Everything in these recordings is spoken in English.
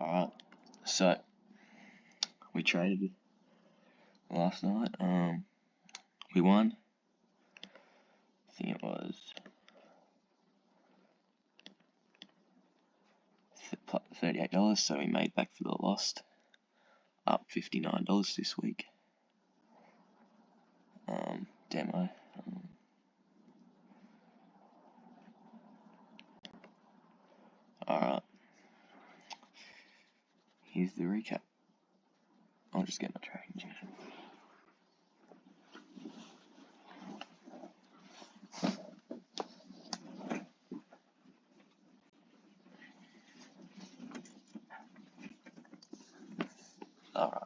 Alright, so we traded last night. We won. I think it was $38, so we made back for the lost. Up $59 this week. Demo. Alright. Here's the recap. I'll just get my tracking channel. Alright.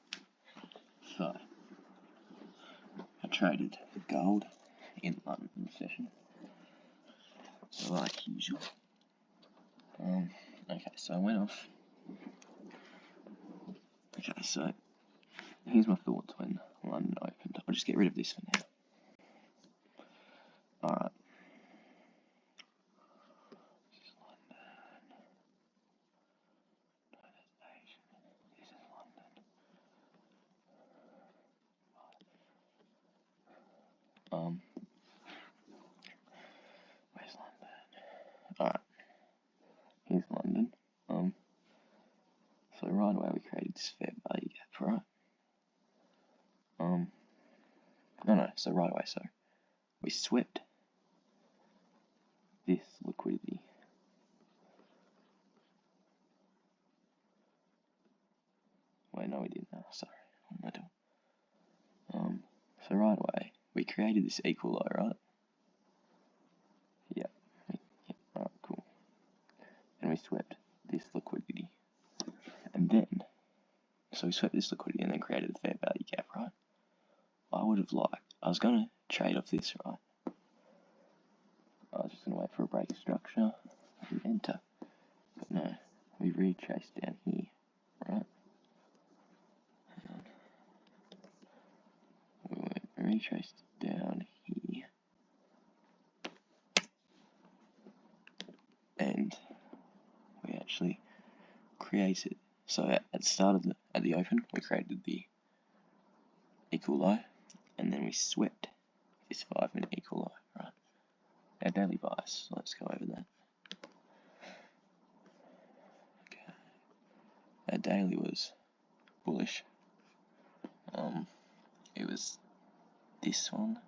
So, I traded gold in London session. Like usual. Okay, so I went off. Okay, so here's my thoughts when London opened. I'll just get rid of this for now. Alright. This is London. No, that's Asian. This is London. Where's London? Alright. Here's London. So right away we created this fair value gap, right? So right away, so we swept this liquidity. Wait, no we didn't. Oh, sorry, what am I doing? So right away, we created this equal low, right? Yeah, alright, cool. And we swept this liquidity. And then, so we swept this liquidity and then created a fair value gap, right? I would have liked, I was going to trade off this, right? I was just going to wait for a break structure and enter. But no, we retraced down here, right? We retraced down here. And we actually created, so at the start of at the open, we created the equal low, and then we swept this 5-minute equal low, right? Our daily bias, let's go over that. Okay. Our daily was bullish. It was this one,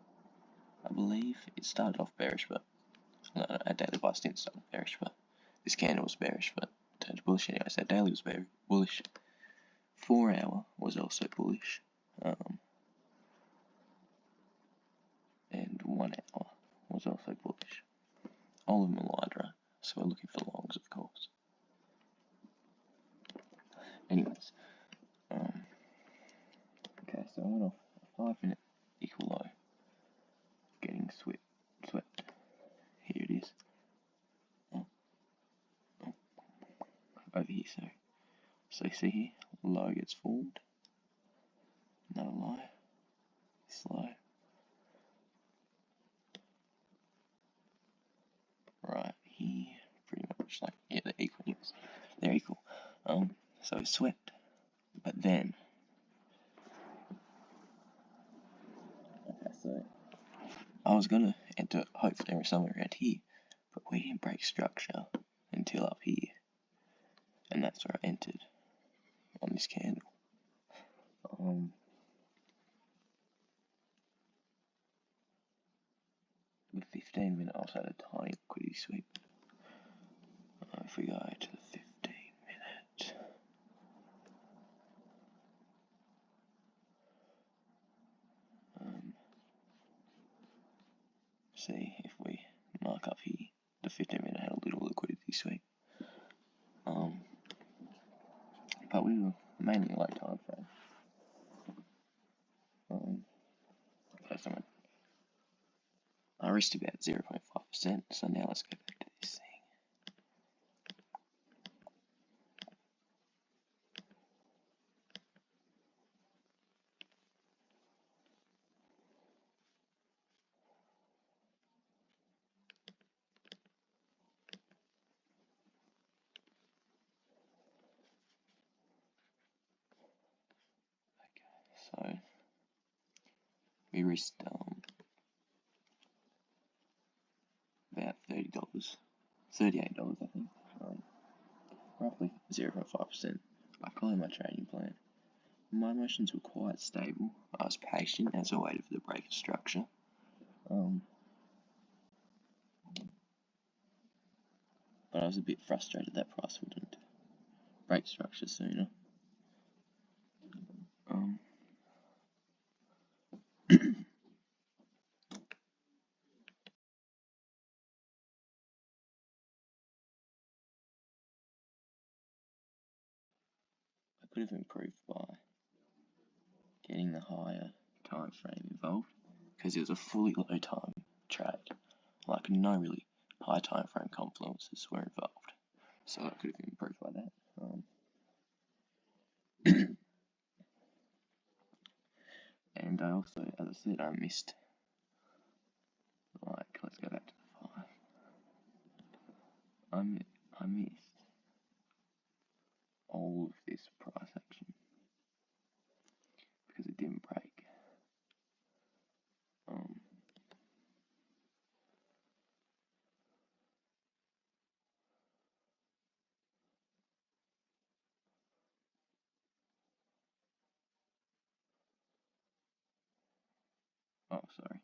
I believe. It started off bearish, but no, our daily bias didn't start off bearish, but this candle was bearish, but turned bullish anyways. Our daily was very bullish. 4 hour was also bullish. And 1 hour was also bullish. All of them aligned, right? So we're looking for longs, of course. Anyways, okay, so I went off a 5-minute equal low, getting swept. Here it is. Over here, sorry. So you see here, low gets formed, another low, this low, right here, pretty much like, yeah, they're equal, yes, they're equal. So it swept, but then, okay, so I was gonna enter hopefully somewhere around here, but we didn't break structure until up here, and that's where I entered on this candle. The 15-minute also had a tiny liquidity sweep. If we go to the 15-minute, see if we mark up here, the 15-minute had a little liquidity sweep. But we were mainly low time frame. Okay, so I risked about 0.5%, so now let's go back to this thing. risked about $30, $38 I think, roughly 0.5%. I follow my trading plan. My emotions were quite stable. I was patient as I waited for the break of structure. But I was a bit frustrated that price wouldn't break structure sooner. I could have improved by getting the higher time frame involved, because it was a fully low time trade. Like, no really high time frame confluences were involved, so I could have improved by that. And I also, as I said, I missed, like, let's go back to the 5. I missed all of this price action because it didn't break. Oh, sorry,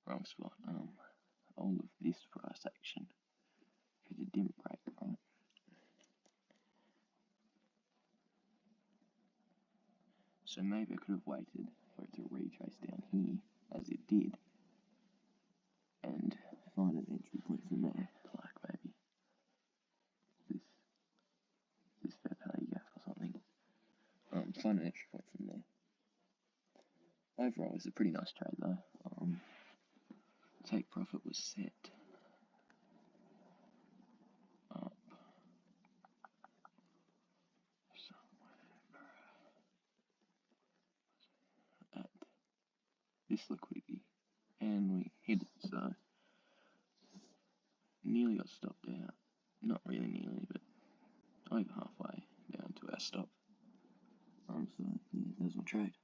wrong spot. All of this price action because it didn't break, right? So maybe I could have waited for it to retrace down here, as it did, and find an entry point from there, like maybe this fair value gap or something. Find an entry point from there. Overall, it's a pretty nice trade though. Take profit was set up at this liquidity, and we hit it, so nearly got stopped out. Not really nearly, but over halfway down to our stop. So yeah, there's my trade.